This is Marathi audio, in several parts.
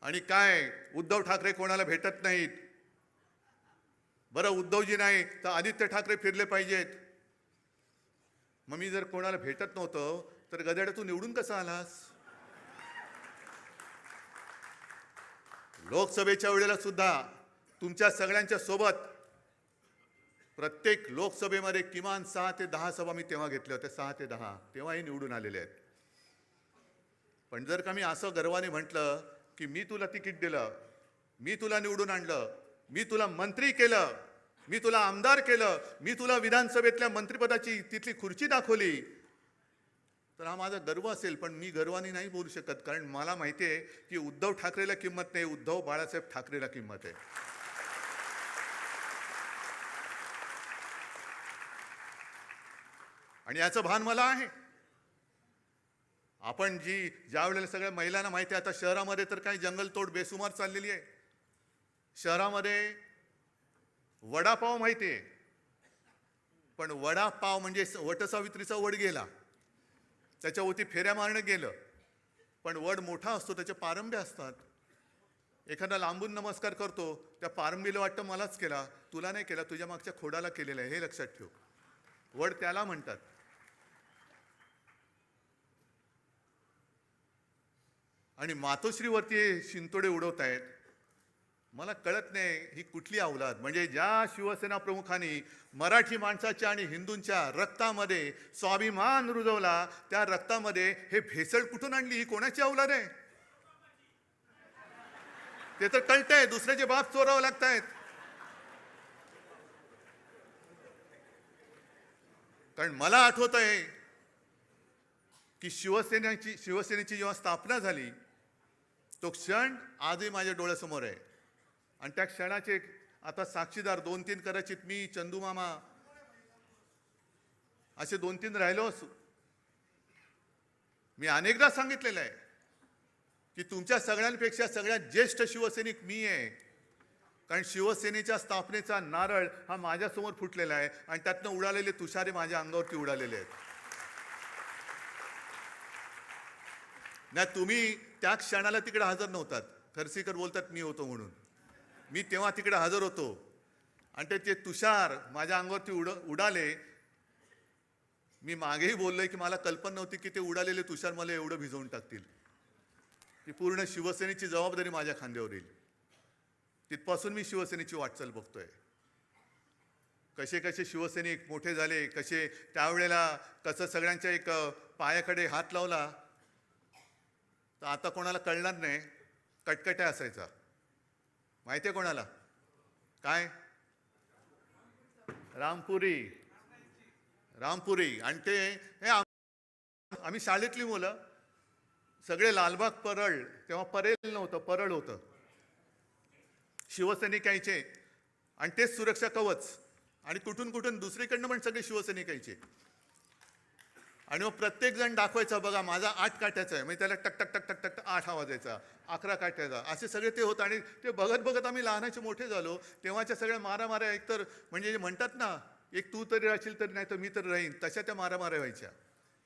आणि काय उद्धव ठाकरे कोणाला भेटत नाहीत. बरं उद्धवजी नाही तर आदित्य ठाकरे फिरले पाहिजेत. मग मी जर कोणाला भेटत नव्हतो तर गधेडा तू निवडून कसा आलास? लोकसभेच्या वेळेला सुद्धा तुमच्या सगळ्यांच्या सोबत प्रत्येक लोकसभेमध्ये किमान 6 ते 10 सभा मी तेव्हा घेतल्या होत्या. 6 ते 10 तेव्हाही निवडून आलेले आहेत. पण जर का मी असं गर्वाने म्हटलं की मी तुला तिकीट दिलं, मी तुला निवडून आणलं, मी तुला मंत्री केलं, मी तुला आमदार केलं, मी तुला विधानसभेतल्या मंत्रिपदाची तिथली खुर्ची दाखवली, तर हा माझा गर्व असेल. पण मी गर्वाने नाही बोलू शकत, कारण मला माहिती आहे की उद्धव ठाकरेला किंमत नाही, उद्धव बाळासाहेब ठाकरेला किंमत आहे. आणि याचं भान मला आहे. आपण ज्या वेळेला सगळ्या महिलांना माहिती आहे, आता शहरामध्ये तर काही जंगलतोड बेसुमार चाललेली आहे. शहरामध्ये वडापाव माहिती आहे, पण वडापाव म्हणजे वटसावित्रीचा वड गेला, त्याच्यावरती फेऱ्या मारणं गेलं. पण वड मोठा असतो, त्याचे पारंब्या असतात. एखादा लांबून नमस्कार करतो, त्या पारंबीला वाटतं मलाच केला, तुला नाही केला, तुझ्या मागच्या खोडाला केलेला आहे, हे लक्षात ठेव. वड त्याला म्हणतात. आणि मातोश्रीवरती शिंतोडे उडवत आहेत. मला कळत नाही ही कुठली अवलाद. म्हणजे ज्या शिवसेना प्रमुखांनी मराठी माणसाच्या आणि हिंदूंच्या रक्तामध्ये स्वाभिमान रुजवला, त्या रक्तामध्ये हे भेसळ कुठून आणली? ही कोणाची अवलाद आहे? ते तर कळतंय, दुसऱ्याचे बाप चोरावं लागतायत. कारण मला आठवत आहे की शिवसेनेची जेव्हा स्थापना झाली, तो क्षण आजही माझ्या डोळ्यासमोर आहे. आणि त्या क्षणाचे आता साक्षीदार 2-3 कदाचित मी, चंदू मामा असे 2-3 राहिलो असू. मी अनेकदा सांगितलेलं आहे की तुमच्या सगळ्यांपेक्षा सगळ्यात ज्येष्ठ शिवसैनिक मी आहे. कारण शिवसेनेच्या स्थापनेचा नारळ हा माझ्यासमोर फुटलेला आहे आणि त्यातनं उडालेले तुषारे माझ्या अंगावरती उडालेले आहेत. नाही, तुम्ही त्या क्षणाला तिकडे हजर नव्हतात. खरसीकर बोलतात मी होतो म्हणून. मी तेव्हा तिकडे हजर होतो आणि ते तुषार माझ्या अंगावरती उडाले. मी मागेही बोललोय की मला कल्पना नव्हती की ते उडालेले तुषार मला एवढं भिजवून टाकतील. की पूर्ण शिवसेनेची जबाबदारी माझ्या खांद्यावर येईल. तिथपासून मी शिवसेनेची वाटचाल बघतोय. कसे कसे शिवसैनिक मोठे झाले, कसे त्यावेळेला कसं सगळ्यांच्या एक पायाकडे हात लावला तर आता कोणाला कळणार नाही. कटकट्या असायचा, माहिती आहे कोणाला? काय? रामपुरी. आणि ते आम्ही शाळेतली मुलं सगळे लालबाग परळ, तेव्हा परेल नव्हतं, परळ होतं. शिवसैनिक यायचे आणि तेच सुरक्षा कवच. आणि कुठून कुठून दुसरीकडनं पण सगळे शिवसैनिक यायचे. आणि मग प्रत्येक जण दाखवायचा, बघा माझा 8 काठ्याचा आहे. म्हणजे त्याला टक टक टक टक टक 8 आवाज यायचा, 11 काठ्याचा, असे सगळे ते होतं. आणि ते बघत बघत आम्ही लहानाचे मोठे झालो. तेव्हाच्या सगळ्या मारामाऱ्या एकतर म्हणजे म्हणतात ना, एक तू तरी राहशील तरी नाही तर मी तर राहीन, तशा त्या मारामाऱ्या व्हायच्या.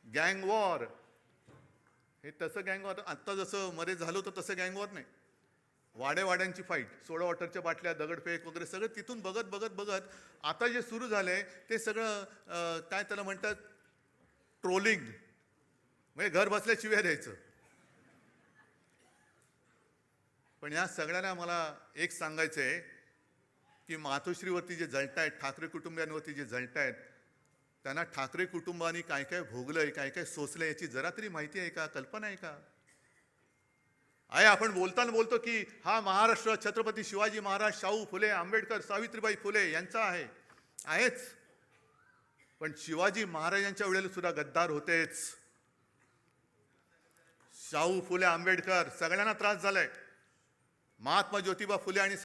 गँग वॉर, हे तसं गँग वॉर. आत्ता जसं मध्ये झालं होतं तसं गँग वॉर नाही. वाड्यांची फाईट, सोडा वॉटरच्या बाटल्या, दगडफेक वगैरे सगळं तिथून बघत बघत बघत आता जे सुरू झालंय ते सगळं काय त्याला म्हणतात, ट्रोलिंग. म्हणजे घर बसल्या शिव्या द्यायचं. पण या सगळ्यांना मला एक सांगायचं आहे की मातोश्रीवरती जे जळतायत, ठाकरे कुटुंबियांवरती जे जळतायत, त्यांना ठाकरे कुटुंबानी काय काय भोगलंय, काय काय सोसलंय याची जरा तरी माहिती आहे का? कल्पना आहे का? आहे. आपण बोलताना बोलतो की हा महाराष्ट्र छत्रपती शिवाजी महाराज, शाहू फुले, आंबेडकर, सावित्रीबाई फुले यांचा आहेच. पण शिवाजी महाराजांच्या वेळेला सुद्धा गद्दार होतेच. शाहू फुले, आंबेडकर सगळ्यांना त्रास झालाय. महात्मा ज्योतिबा फुले आणि